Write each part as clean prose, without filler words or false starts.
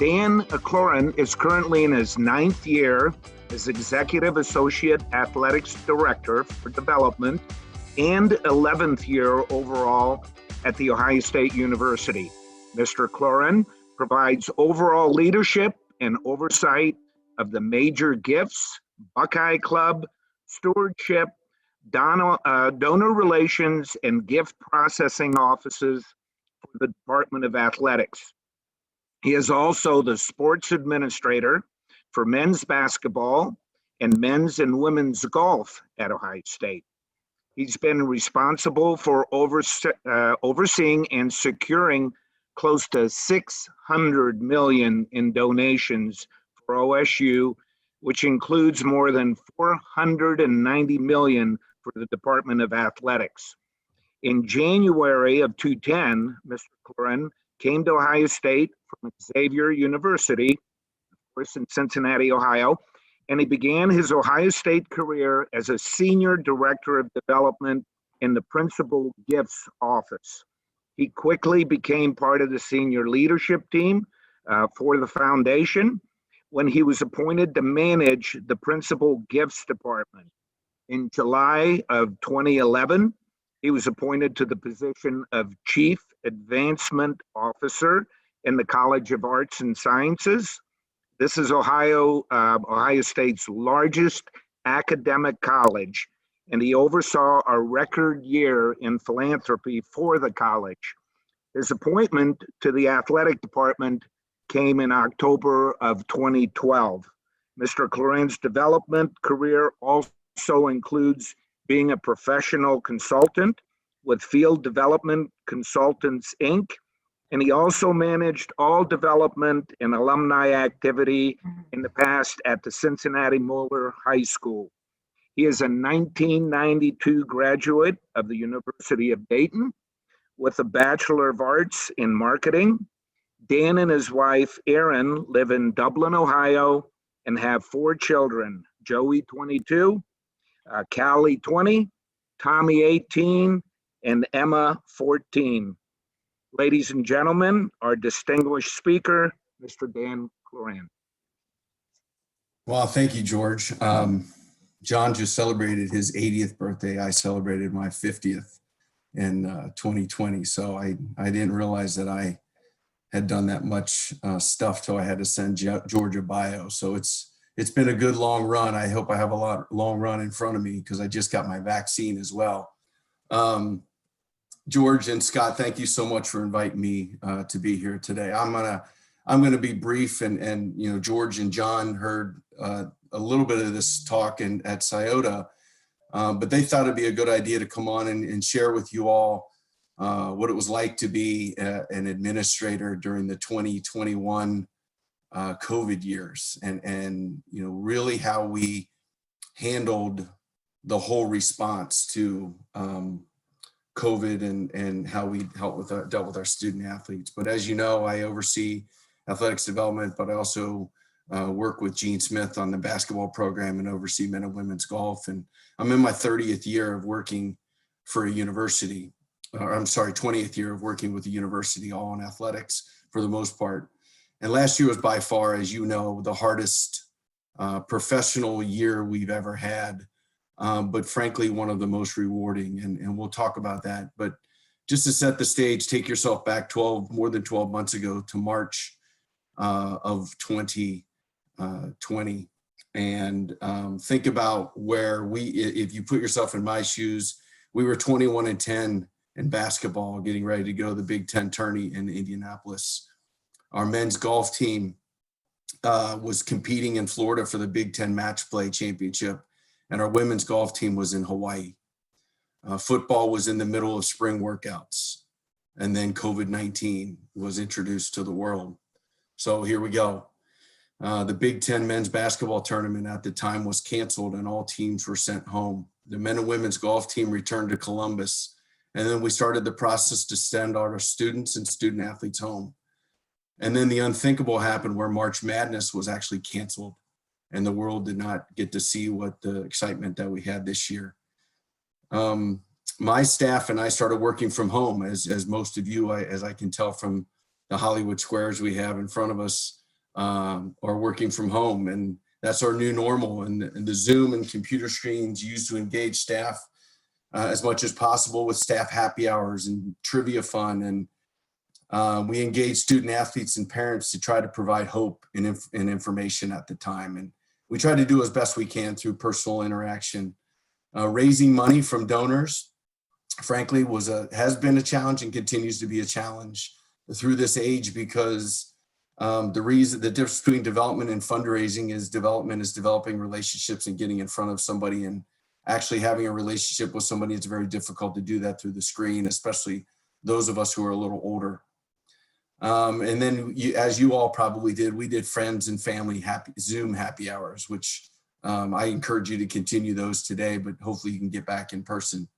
Dan Cloran is currently in his 9th year as Executive Associate Athletics Director for Development and 11th year overall at The Ohio State University. Mr. Cloran provides overall leadership and oversight of the major gifts, Buckeye Club, stewardship, donor relations, and gift processing offices for the Department of Athletics. He is also the sports administrator for men's basketball and men's and women's golf at Ohio State. He's been responsible for overseeing and securing close to $600 million in donations for OSU, which includes more than $490 million for the Department of Athletics. In January of 2010, Mr. Cloran came to Ohio State from Xavier University, of course, in Cincinnati, Ohio, and he began his Ohio State career as a Senior Director of Development in the Principal Gifts Office. He quickly became part of the senior leadership team for the foundation when he was appointed to manage the Principal Gifts Department. In July of 2011, he was appointed to the position of Chief Advancement Officer in the College of Arts and Sciences. This is Ohio State's largest academic college, and he oversaw a record year in philanthropy for the college. His appointment to the athletic department came in October of 2012. Mr. Cloran's development career also includes being a professional consultant with Field Development Consultants, Inc., and he also managed all development and alumni activity in the past at the Cincinnati Moeller High School. He is a 1992 graduate of the University of Dayton with a Bachelor of Arts in Marketing. Dan and his wife, Erin, live in Dublin, Ohio, and have 4 children, Joey, 22, Callie, 20, Tommy, 18, and Emma, 14. Ladies and gentlemen, our distinguished speaker, Mr. Dan Cloran. Well, thank you, George. John just celebrated his 80th birthday. I celebrated my 50th in 2020. So I didn't realize that I had done that much stuff till I had to send George a bio. So it's been a good long run. I hope I have a long run in front of me because I just got my vaccine as well. George and Scott, thank you so much for inviting me to be here today. I'm gonna be brief, and you know, George and John heard a little bit of this talk at Scioto, but they thought it'd be a good idea to come on and share with you all what it was like to be an administrator during the 2021 COVID years, and you know, really how we handled the whole response to COVID and how we dealt with our student athletes. But as you know, I oversee athletics development, but I also work with Gene Smith on the basketball program and oversee men and women's golf. And I'm in my 30th year of working for a university, or I'm sorry, 20th year of working with a university, all in athletics for the most part. And last year was by far, as you know, the hardest professional year we've ever had. But frankly, one of the most rewarding, and we'll talk about that. But just to set the stage, take yourself back more than 12 months ago to March of 2020, and think about where if you put yourself in my shoes, we were 21-10 in basketball, getting ready to go to the Big Ten tourney in Indianapolis. Our men's golf team was competing in Florida for the Big Ten Match Play Championship, and our women's golf team was in Hawaii. Football was in the middle of spring workouts, and then COVID-19 was introduced to the world. So here we go. The Big Ten men's basketball tournament at the time was canceled and all teams were sent home. The men and women's golf team returned to Columbus, and then we started the process to send our students and student athletes home. And then the unthinkable happened where March Madness was actually canceled, and the world did not get to see what the excitement that we had this year. My staff and I started working from home, as most of you, as I can tell from the Hollywood squares we have in front of us. or working from home. And that's our new normal. And the Zoom and computer screens used to engage staff as much as possible with staff happy hours and trivia fun. And we engage student athletes and parents to try to provide hope and information at the time. And we try to do as best we can through personal interaction. Raising money from donors, frankly, has been a challenge and continues to be a challenge through this age, because the difference between development and fundraising is developing relationships and getting in front of somebody, and actually having a relationship with somebody. It's very difficult to do that through the screen, especially those of us who are a little older. And then, as you all probably did, we did friends and family Zoom happy hours, which I encourage you to continue those today, but hopefully you can get back in person.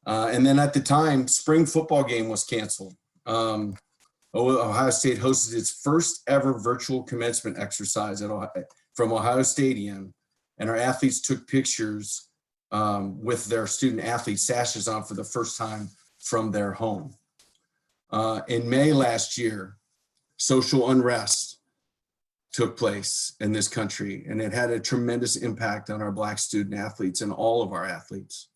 And then at the time, spring football game was canceled. Ohio State hosted its first ever virtual commencement exercise from Ohio Stadium, and our athletes took pictures with their student athlete sashes on for the first time from their home. In May last year, social unrest took place in this country, and it had a tremendous impact on our Black student athletes and all of our athletes.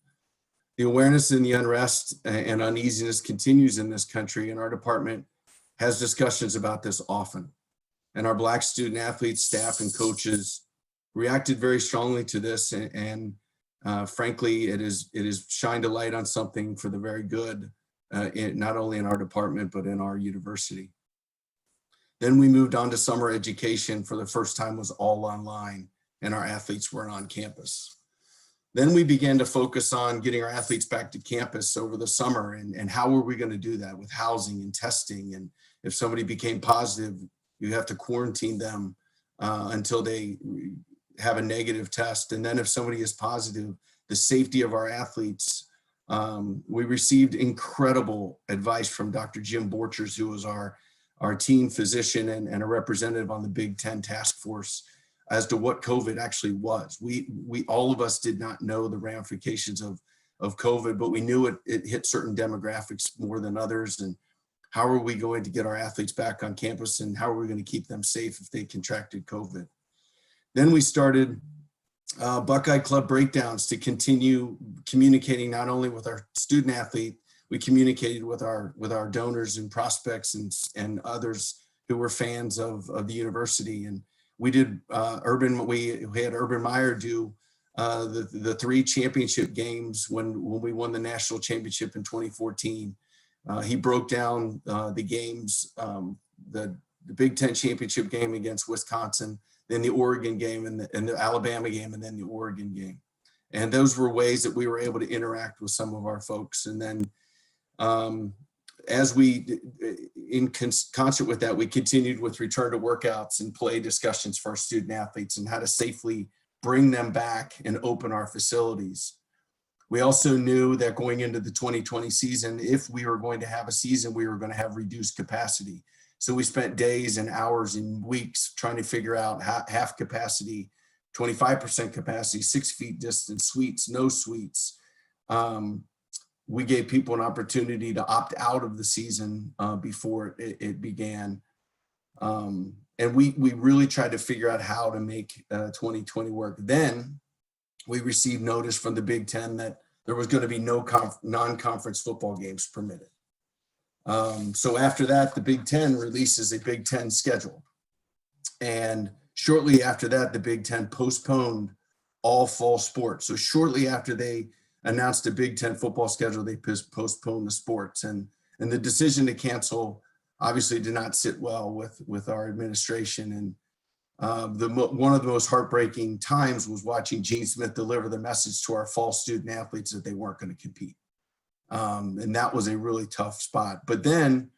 The awareness and the unrest and uneasiness continues in this country, and our department has discussions about this often. And our Black student athletes, staff, and coaches reacted very strongly to this, and frankly, it has shined a light on something for the very good, not only in our department, but in our university. Then we moved on to summer education. For the first time, was all online, and our athletes weren't on campus. Then we began to focus on getting our athletes back to campus over the summer, and how were we going to do that with housing and testing? And if somebody became positive, you have to quarantine them until they have a negative test. And then if somebody is positive, the safety of our athletes. We received incredible advice from Dr. Jim Borchers, who was our team physician and a representative on the Big Ten task force, as to what COVID actually was. We all of us did not know the ramifications of COVID, but we knew it hit certain demographics more than others. And how are we going to get our athletes back on campus, and how are we going to keep them safe if they contracted COVID? Then we started Buckeye Club breakdowns to continue communicating not only with our student athlete, we communicated with our donors and prospects and others who were fans of the university. And we did we had Urban Meyer do the 3 championship games when we won the national championship in 2014. He broke down the games, the Big Ten championship game against Wisconsin, then the Oregon game and the Alabama game, and then the Oregon game. And those were ways that we were able to interact with some of our folks. And then as we, in concert with that, we continued with return to workouts and play discussions for our student athletes and how to safely bring them back and open our facilities. We also knew that going into the 2020 season, if we were going to have a season, we were going to have reduced capacity. So we spent days and hours and weeks trying to figure out half capacity, 25% capacity, 6 feet distance, suites, no suites. We gave people an opportunity to opt out of the season before it began. And we really tried to figure out how to make 2020 work. Then we received notice from the Big Ten that there was going to be no non-conference football games permitted. So after that, the Big Ten releases a Big Ten schedule. And shortly after that, the Big Ten postponed all fall sports. So shortly after they announced a Big Ten football schedule, they postponed the sports. And the decision to cancel obviously did not sit well with our administration. And one of the most heartbreaking times was watching Gene Smith deliver the message to our fall student athletes that they weren't going to compete. And that was a really tough spot. But then,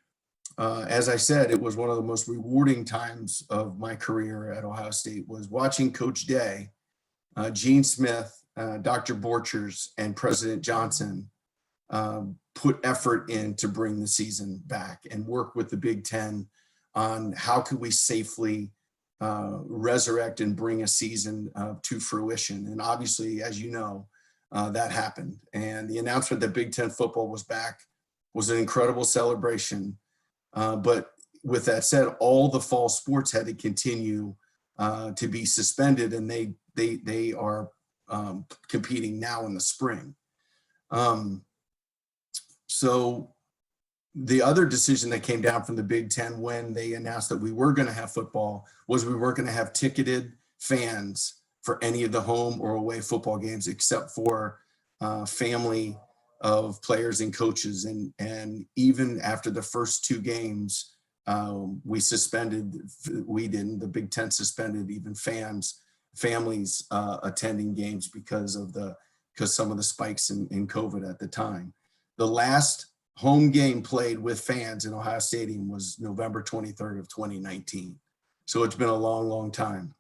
as I said, it was one of the most rewarding times of my career at Ohio State, was watching Coach Day, Gene Smith, Dr. Borchers, and President Johnson put effort in to bring the season back and work with the Big Ten on how could we safely resurrect and bring a season to fruition. And obviously, as you know, that happened. And the announcement that Big Ten football was back was an incredible celebration. But with that said, all the fall sports had to continue to be suspended, and they are competing now in the spring. So the other decision that came down from the Big Ten when they announced that we were going to have football was we weren't going to have ticketed fans for any of the home or away football games except for family of players and coaches. And even after the first two games, the Big Ten suspended even families attending games because some of the spikes in COVID at the time. The last home game played with fans in Ohio Stadium was November 23rd of 2019. So it's been a long, long time.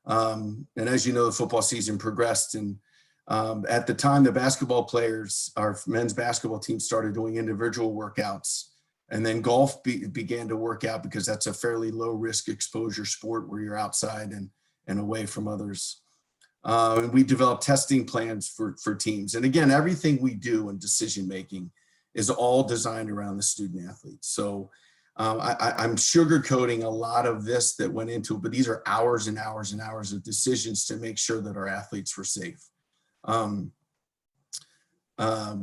And as you know, the football season progressed, and at the time, the basketball players, our men's basketball team, started doing individual workouts, and then golf began to work out because that's a fairly low risk exposure sport where you're outside and away from others. We developed testing plans for teams. And again, everything we do in decision making is all designed around the student athletes. So I'm sugarcoating a lot of this that went into it, but these are hours and hours and hours of decisions to make sure that our athletes were safe.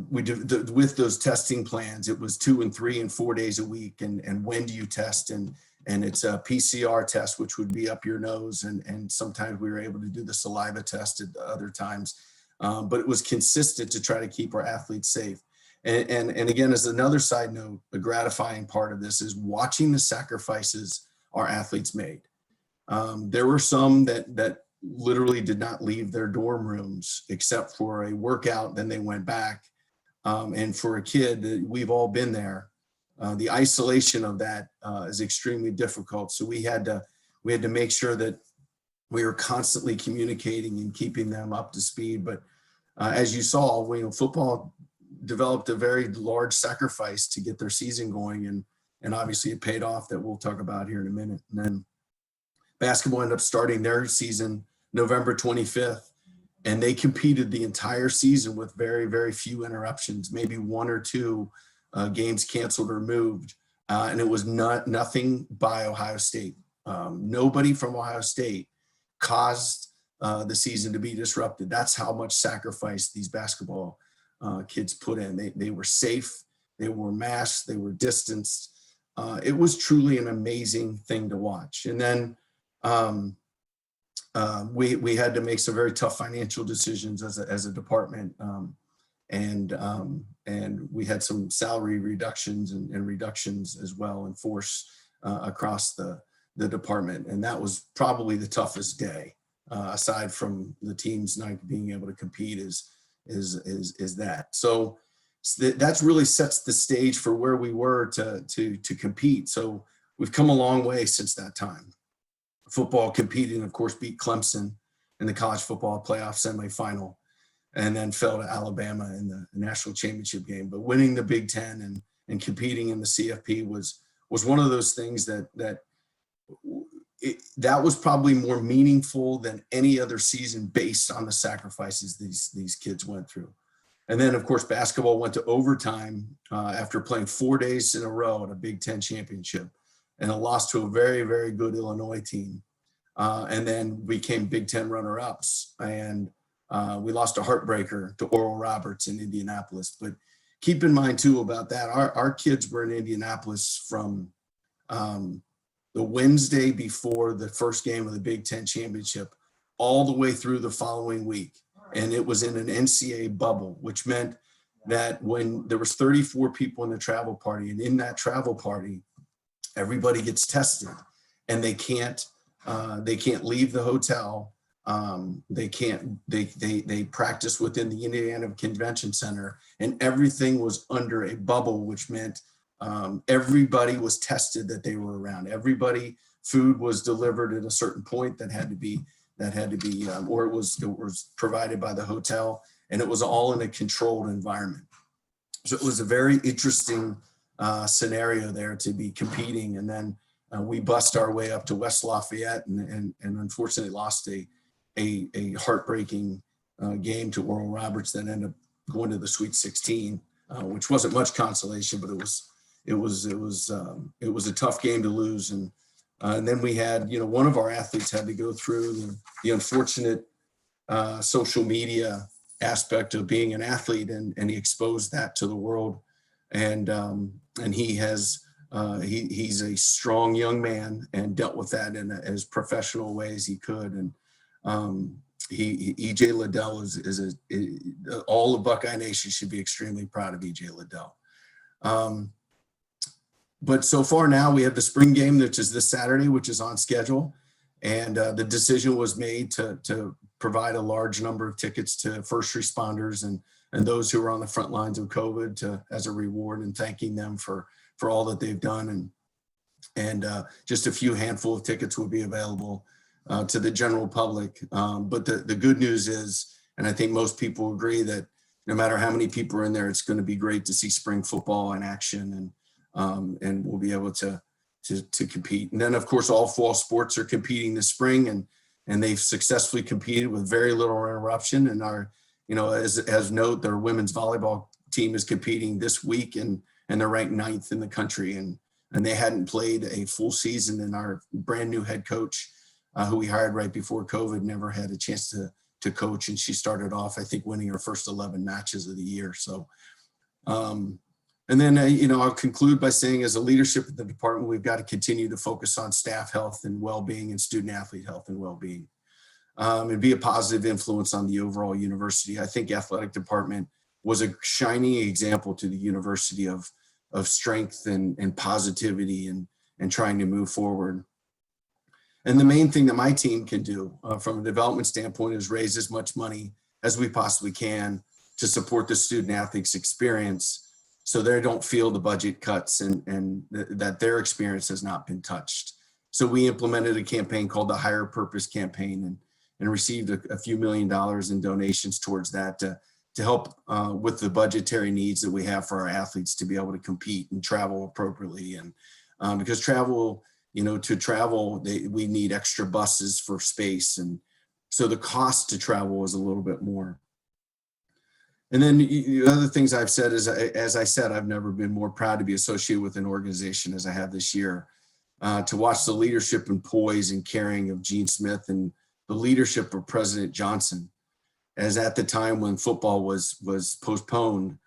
With those testing plans, it was 2 and 3 and 4 days a week. And when do you test? And it's a PCR test, which would be up your nose. And sometimes we were able to do the saliva test at other times. But it was consistent to try to keep our athletes safe. And again, as another side note, the gratifying part of this is watching the sacrifices our athletes made. There were some that literally did not leave their dorm rooms except for a workout, then they went back. And for a kid, we've all been there. The isolation of that is extremely difficult. So we had to make sure that we were constantly communicating and keeping them up to speed. But as you saw, football developed a very large sacrifice to get their season going, and obviously it paid off, that we'll talk about here in a minute. And then basketball ended up starting their season November 25th, and they competed the entire season with very, very few interruptions, maybe 1 or 2 games canceled or moved, and it was nothing by Ohio State. Nobody from Ohio State caused the season to be disrupted. That's how much sacrifice these basketball kids put in. They were safe, they were masked, they were distanced. It was truly an amazing thing to watch. And then we had to make some very tough financial decisions as a department, and we had some salary reductions and reductions as well in force across the department. And that was probably the toughest day, aside from the teams not being able to compete, is that. So that's really sets the stage for where we were to compete. So we've come a long way since that time. Football competing, of course, beat Clemson in the college football playoff semifinal, and then fell to Alabama in the national championship game. But winning the Big Ten and competing in the CFP was one of those things that was probably more meaningful than any other season based on the sacrifices these kids went through. And then, of course, basketball went to overtime after playing 4 days in a row at a Big Ten championship, and a loss to a very, very good Illinois team. And then became Big Ten runner-ups. And we lost a heartbreaker to Oral Roberts in Indianapolis. But keep in mind, too, about that, our kids were in Indianapolis from the Wednesday before the first game of the Big Ten championship all the way through the following week. And it was in an NCAA bubble, which meant that when there was 34 people in the travel party, and in that travel party, everybody gets tested, and they can't leave the hotel. They practice within the Indiana Convention Center, and everything was under a bubble, which meant everybody was tested that they were around. Everybody, food was delivered at a certain point that had to be, or it was provided by the hotel, and it was all in a controlled environment. So it was a very interesting scenario there to be competing. And then we bust our way up to West Lafayette and unfortunately lost a heartbreaking game to Oral Roberts that ended up going to the Sweet 16, which wasn't much consolation, but it it was a tough game to lose. And then we had, one of our athletes had to go through the unfortunate social media aspect of being an athlete, and he exposed that to the world. And he's a strong young man and dealt with that in as professional way as he could. And EJ Liddell is all of Buckeye Nation should be extremely proud of EJ Liddell. But so far now we have the spring game, which is this Saturday, which is on schedule. And the decision was made to provide a large number of tickets to first responders and those who are on the front lines of COVID as a reward, and thanking them for all that they've done. And just a few handful of tickets will be available to the general public. But the good news is, and I think most people agree, that no matter how many people are in there, it's going to be great to see spring football in action, and we'll be able to compete. And then, of course, all fall sports are competing this spring, and they've successfully competed with very little interruption. And our, as note, their women's volleyball team is competing this week, and they're ranked 9th in the country. And they hadn't played a full season, and our brand new head coach, who we hired right before COVID, never had a chance to coach. And she started off, I think, winning her first 11 matches of the year. So, and then, I'll conclude by saying, as a leadership of the department, we've got to continue to focus on staff health and well-being, and student athlete health and well-being, and be a positive influence on the overall university. I think athletic department was a shining example to the university of strength and positivity and trying to move forward. And the main thing that my team can do from a development standpoint is raise as much money as we possibly can to support the student athletes experience, so they don't feel the budget cuts and that their experience has not been touched. So we implemented a campaign called the Higher Purpose Campaign, and received a few $1 million in donations towards that to help with the budgetary needs that we have for our athletes to be able to compete and travel appropriately. And because travel, to travel, we need extra buses for space. And so the cost to travel is a little bit more. And then the other things I've said is, as I said, I've never been more proud to be associated with an organization as I have this year, to watch the leadership and poise and caring of Gene Smith, and the leadership of President Johnson, as at the time when football was postponed,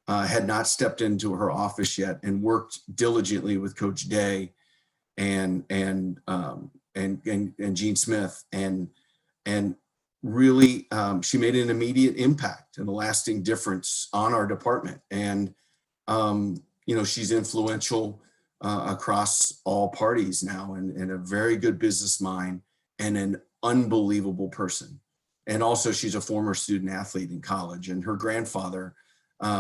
had not stepped into her office yet, and worked diligently with Coach Day and Gene Smith, and really, she made an immediate impact and a lasting difference on our department. And, she's influential across all parties now, and a very good business mind, and an unbelievable person. And also, she's a former student athlete in college, and her grandfather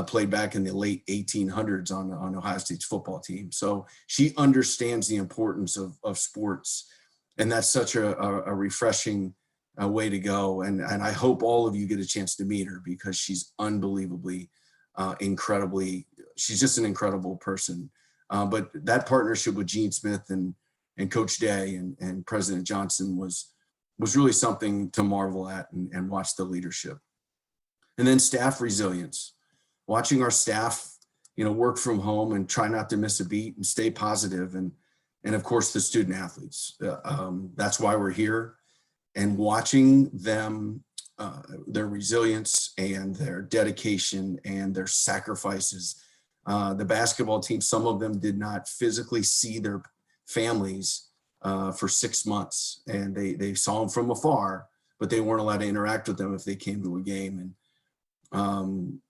played back in the late 1800s on Ohio State's football team. So she understands the importance of sports, and that's such a refreshing way to go. And I hope all of you get a chance to meet her, because she's unbelievably, she's just an incredible person. But that partnership with Gene Smith and Coach Day and President Johnson was really something to marvel at and watch the leadership. And then staff resilience, watching our staff, work from home and try not to miss a beat and stay positive. And of course, the student athletes. That's why we're here. And watching them, their resilience and their dedication and their sacrifices. The basketball team, some of them did not physically see their families for 6 months, and they saw them from afar, but they weren't allowed to interact with them if they came to a game. And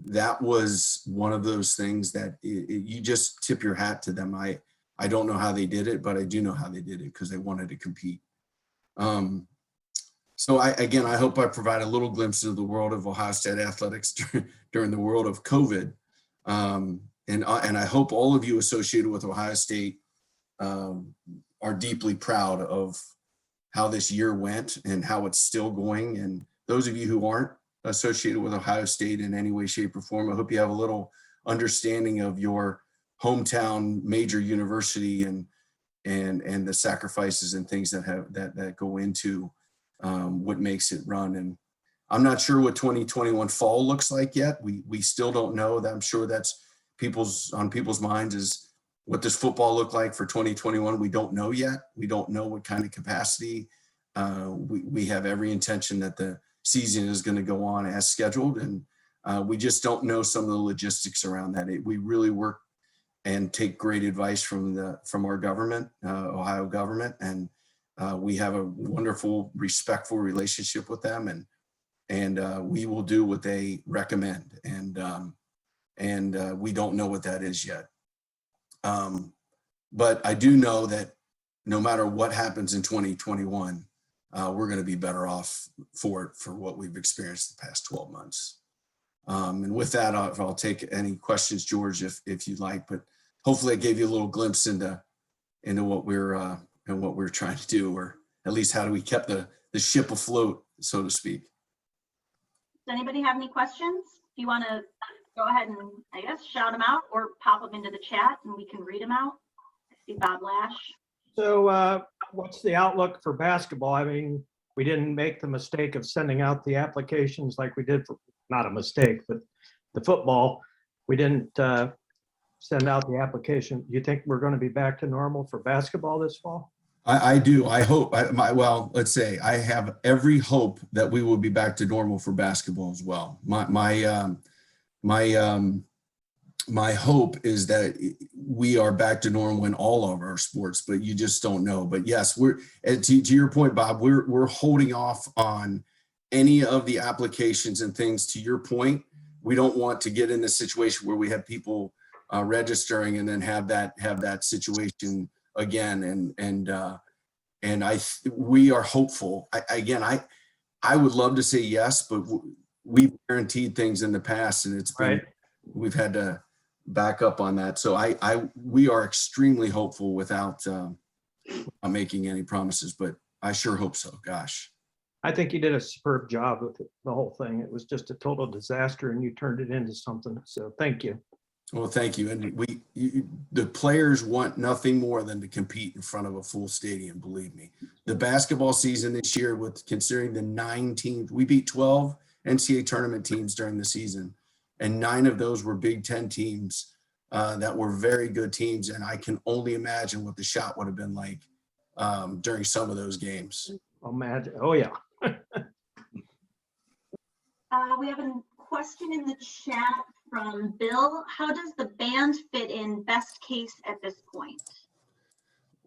that was one of those things that you just tip your hat to them. I don't know how they did it, but I do know how they did it, because they wanted to compete. So I hope I provide a little glimpse into the world of Ohio State athletics during the world of COVID. And I hope all of you associated with Ohio State are deeply proud of how this year went and how it's still going. And those of you who aren't associated with Ohio State in any way, shape, or form, I hope you have a little understanding of your hometown major university and the sacrifices and things that go into what makes it run. And I'm not sure what 2021 fall looks like yet. We still don't know. I'm sure that's people's minds is, what does football look like for 2021? We don't know yet. We don't know what kind of capacity. We have every intention that the season is going to go on as scheduled, and we just don't know some of the logistics around that. We really work and take great advice from our government, Ohio government, and we have a wonderful, respectful relationship with them, and we will do what they recommend, and we don't know what that is yet. But I do know that no matter what happens in 2021, we're going to be better off for what we've experienced the past 12 months. And with that, I'll take any questions, George, if you'd like. But hopefully, I gave you a little glimpse into what we're trying to do, or at least how do we keep the ship afloat, so to speak. Does anybody have any questions? If you want to go ahead and, I guess, shout them out or pop them into the chat and we can read them out. I see Bob Lash. So what's the outlook for basketball? I mean, we didn't make the mistake of sending out the applications like we did for, not a mistake, but the football, we didn't send out the application. You think we're going to be back to normal for basketball this fall? I do. I hope. Well, let's say I have every hope that we will be back to normal for basketball as well. My hope is that we are back to normal in all of our sports, but you just don't know. But yes, to your point, Bob, we're holding off on any of the applications and things. To your point, we don't want to get in a situation where we have people registering and then have that situation again. And we are hopeful. I would love to say yes, but we've guaranteed things in the past, and it's been Right. We've had to back up on that. So we are extremely hopeful without making any promises, but I sure hope so. Gosh. I think you did a superb job with the whole thing. It was just a total disaster and you turned it into something. So thank you. Well, thank you. And the players want nothing more than to compete in front of a full stadium. Believe me, the basketball season this year, with considering the 9 teams, we beat 12 NCAA tournament teams during the season, and 9 of those were Big Ten teams that were very good teams. And I can only imagine what the shot would have been like during some of those games. Imagine. Oh yeah. We have a question in the chat from Bill. How does the band fit in best case at this point?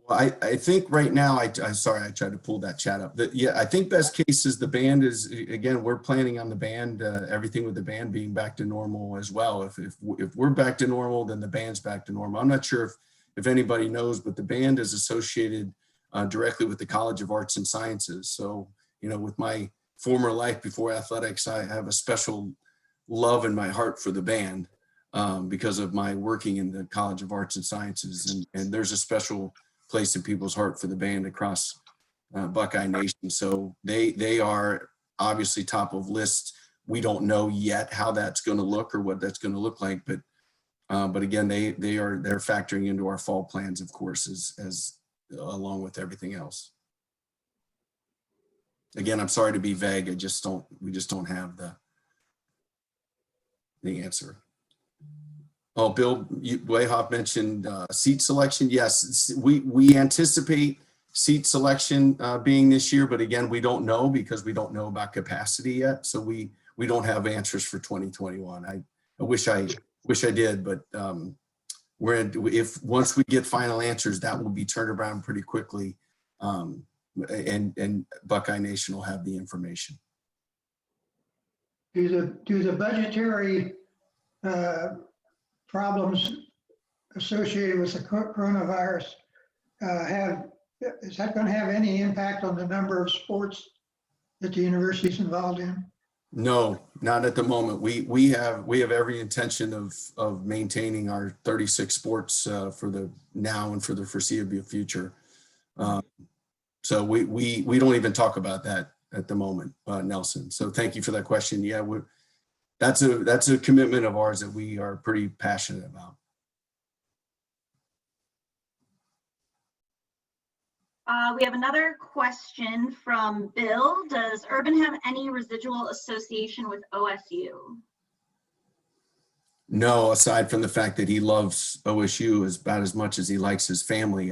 Well, I think right now, I'm sorry, I tried to pull that chat up. Yeah, I think best case is the band is, again, we're planning on the band, everything with the band being back to normal as well. If we're back to normal, then the band's back to normal. I'm not sure if anybody knows, but the band is associated directly with the College of Arts and Sciences. So, with my former life before athletics, I have a special love in my heart for the band because of my working in the College of Arts and Sciences. And there's a special place in people's heart for the band across Buckeye Nation. So they are obviously top of list. We don't know yet how that's going to look or what that's going to look like, but again, they're factoring into our fall plans, of course, as along with everything else. Again, I'm sorry to be vague. We just don't have the answer. Oh, Bill Wayhoff mentioned seat selection. Yes, we anticipate seat selection being this year, but again, we don't know because we don't know about capacity yet. So we don't have answers for 2021. I wish I did, but once we get final answers, that will be turned around pretty quickly, and Buckeye Nation will have the information. Do the budgetary problems associated with the coronavirus is that going to have any impact on the number of sports that the university is involved in? No, not at the moment. We have every intention of maintaining our 36 sports for the now and for the foreseeable future. So we don't even talk about that at the moment, Nelson. So thank you for that question. Yeah, that's a commitment of ours that we are pretty passionate about. We have another question from Bill. Does Urban have any residual association with OSU? No, aside from the fact that he loves OSU as about as much as he likes his family.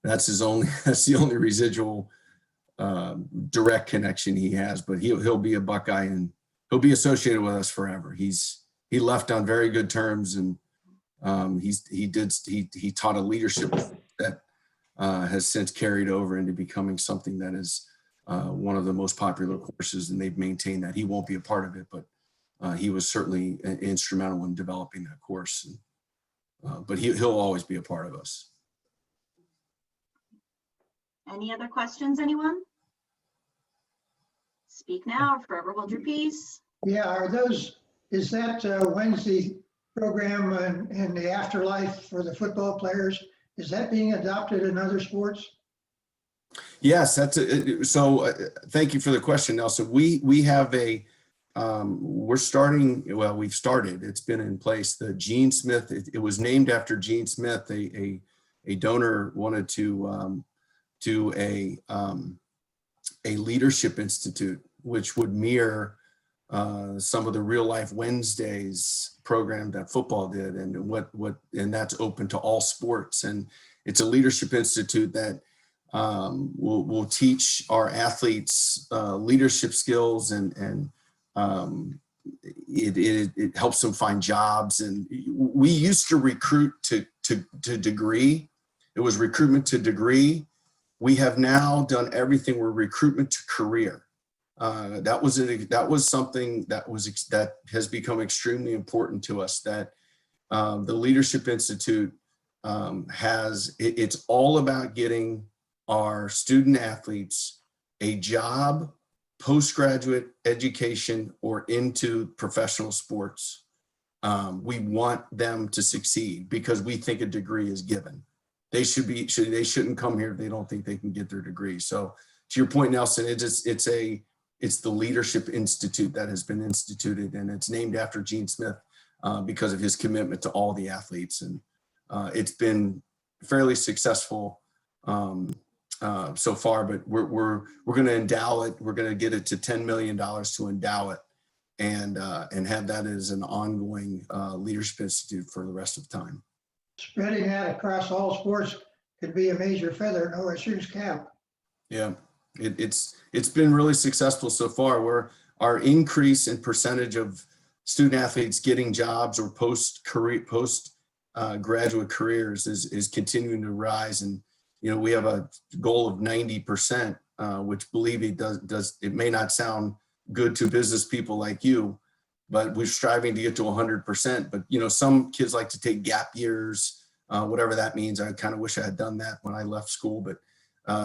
That's the only residual direct connection he has, but he'll be a Buckeye and he'll be associated with us forever. He left on very good terms, and he taught a leadership that has since carried over into becoming something that is one of the most popular courses, and they've maintained that. He won't be a part of it, but he was certainly instrumental in developing that course. But he'll always be a part of us. Any other questions, anyone? Speak now or forever hold your peace. Yeah, is that Wednesday program and the afterlife for the football players, is that being adopted in other sports? Yes, so thank you for the question, Nelson. We have we've started, it's been in place, the Gene Smith, it was named after Gene Smith. A donor wanted to do a leadership institute, which would mirror some of the Real Life Wednesdays program that football did, and that's open to all sports. And it's a leadership institute that will teach our athletes leadership skills, and it helps them find jobs. And we used to recruit to degree. It was recruitment to degree. We have now done everything. We're recruitment to career. That was something that has become extremely important to us, that the Leadership Institute it's all about getting our student athletes a job, postgraduate education, or into professional sports. We want them to succeed because we think a degree is given. They shouldn't come here if they don't think they can get their degree. So to your point, Nelson, it's the Leadership Institute that has been instituted, and it's named after Gene Smith because of his commitment to all the athletes. And it's been fairly successful so far, but we're going to endow it. We're going to get it to $10 million to endow it, and have that as an ongoing Leadership Institute for the rest of the time. Spreading that across all sports could be a major feather in OSU's cap. Yeah, it's been really successful so far. Our increase in percentage of student athletes getting jobs or post graduate careers is continuing to rise. And we have a goal of 90%, which, believe me, it may not sound good to business people like you, but we're striving to get to 100%. But some kids like to take gap years, whatever that means. I kind of wish I had done that when I left school, but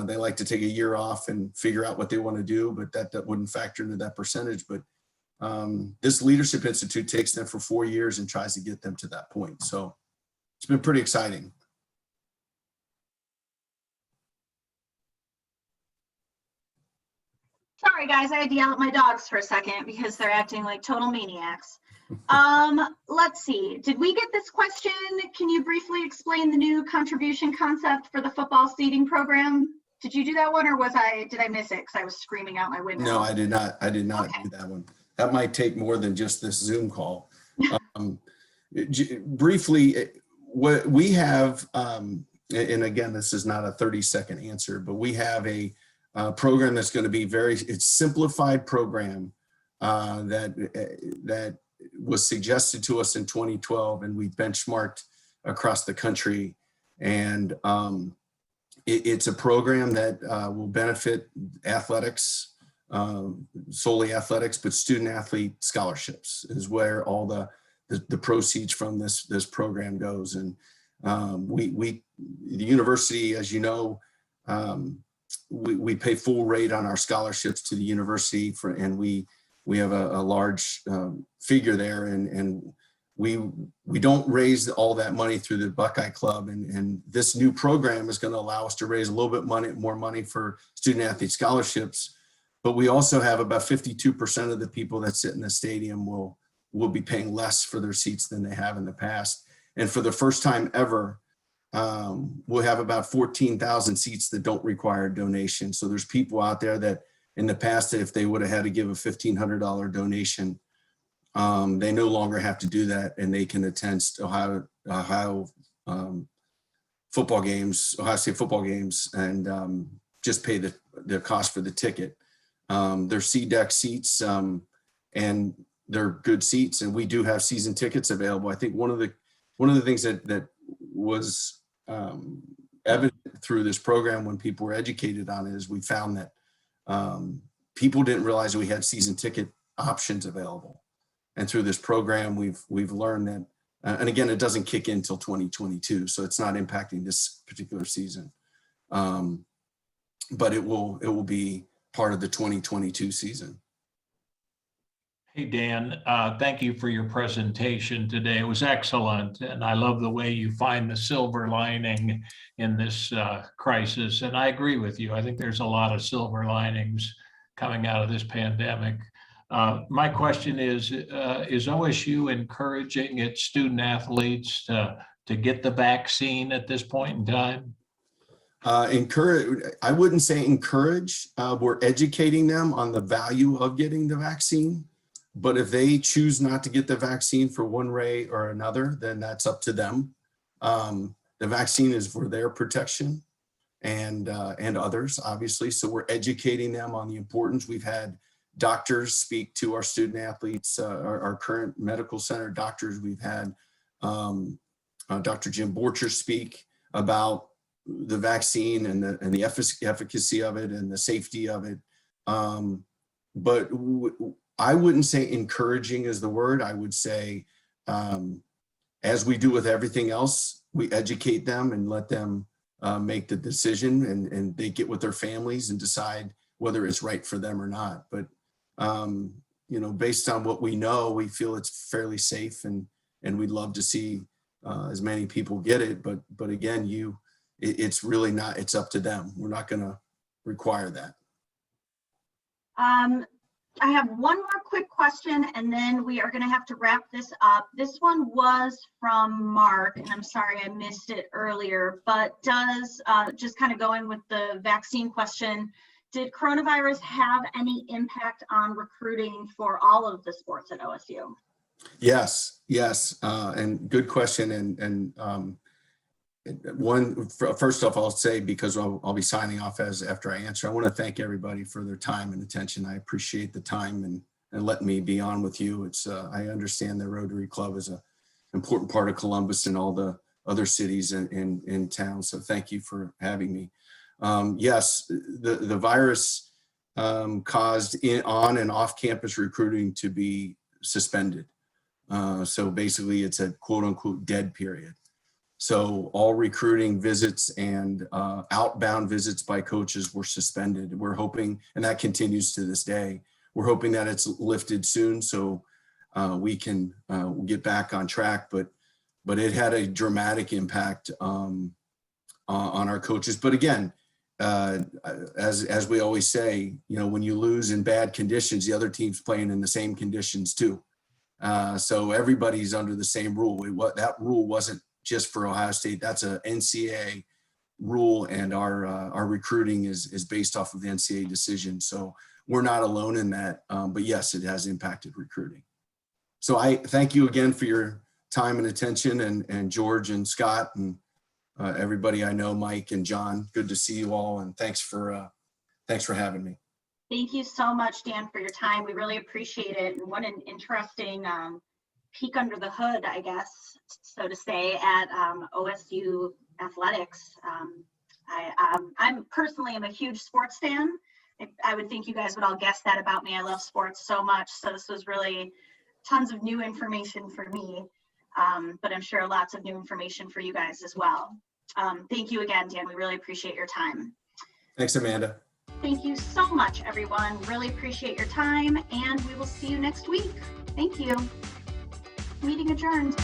they like to take a year off and figure out what they want to do, but that wouldn't factor into that percentage. But this Leadership Institute takes them for 4 years and tries to get them to that point. So it's been pretty exciting. Sorry, guys, I had to yell at my dogs for a second because they're acting like total maniacs. Let's see. Did we get this question? Can you briefly explain the new contribution concept for the football seating program? Did you do that one, or did I miss it because I was screaming out my window? No, I did not. Okay. Do that one. That might take more than just this Zoom call. Briefly, what we have, and again, this is not a 30-second answer, but we have a program that's going to be it's simplified program that was suggested to us in 2012, and we benchmarked across the country. And it's a program that will benefit athletics, solely athletics, but student athlete scholarships is where all the proceeds from this program goes. And the university, as you know, we pay full rate on our scholarships to the university and we have a large figure there, and we don't raise all that money through the Buckeye Club, and this new program is going to allow us to raise a little bit more money for student athlete scholarships. But we also have about 52% of the people that sit in the stadium will be paying less for their seats than they have in the past. And for the first time ever, we'll have about 14,000 seats that don't require a donation. So there's people out there that in the past, if they would have had to give a $1,500 donation, they no longer have to do that, and they can attend Ohio football games, Ohio State football games, and just pay the cost for the ticket. They're C-deck seats, and they're good seats, and we do have season tickets available. I think one of the things that was evident through this program when people were educated on it is we found that people didn't realize that we had season ticket options available. And through this program, we've learned that, and again, it doesn't kick in until 2022, so it's not impacting this particular season. But it will be part of the 2022 season. Hey, Dan, thank you for your presentation today. It was excellent. And I love the way you find the silver lining in this crisis. And I agree with you. I think there's a lot of silver linings coming out of this pandemic. My question is OSU encouraging its student athletes to get the vaccine at this point in time? I wouldn't say encourage. We're educating them on the value of getting the vaccine. But if they choose not to get the vaccine for one way or another, then that's up to them. The vaccine is for their protection and others, obviously. So we're educating them on the importance. We've had doctors speak to our student athletes, our current medical center doctors. We've had Dr. Jim Borcher speak about the vaccine and the efficacy of it and the safety of it. But I wouldn't say encouraging is the word. I would say, as we do with everything else, we educate them and let them make the decision, and they get with their families and decide whether it's right for them or not. But, based on what we know, we feel it's fairly safe, and we'd love to see as many people get it. But again, it's really not, it's up to them. We're not going to require that. I have one more quick question, and then we are going to have to wrap this up. This one was from Mark, and I'm sorry I missed it earlier, but does, just kind of going with the vaccine question, did coronavirus have any impact on recruiting for all of the sports at OSU? Yes, and good question. And first off, I'll say, because I'll be signing off after I answer, I want to thank everybody for their time and attention. I appreciate the time and letting me be on with you. I understand the Rotary Club is an important part of Columbus and all the other cities in town. So thank you for having me. Yes, the virus caused on and off campus recruiting to be suspended. So basically it's a quote unquote dead period. So all recruiting visits and outbound visits by coaches were suspended. We're hoping, and that continues to this day, we're hoping that it's lifted soon so we can get back on track. But it had a dramatic impact on our coaches. But again, as we always say, when you lose in bad conditions, the other team's playing in the same conditions too. So everybody's under the same rule. That rule wasn't just for Ohio State. That's a NCAA rule, and our recruiting is based off of the NCAA decision. So we're not alone in that, but yes, it has impacted recruiting. So I thank you again for your time and attention, and George and Scott and everybody I know, Mike and John. Good to see you all, and thanks for having me. Thank you so much, Dan, for your time. We really appreciate it. And what an interesting peek under the hood, I guess, so to say, at OSU athletics. I'm personally a huge sports fan. I would think you guys would all guess that about me. I love sports so much. So this was really tons of new information for me, but I'm sure lots of new information for you guys as well. Thank you again, Dan. We really appreciate your time. Thanks, Amanda. Thank you so much, everyone. Really appreciate your time, and we will see you next week. Thank you. Meeting adjourned.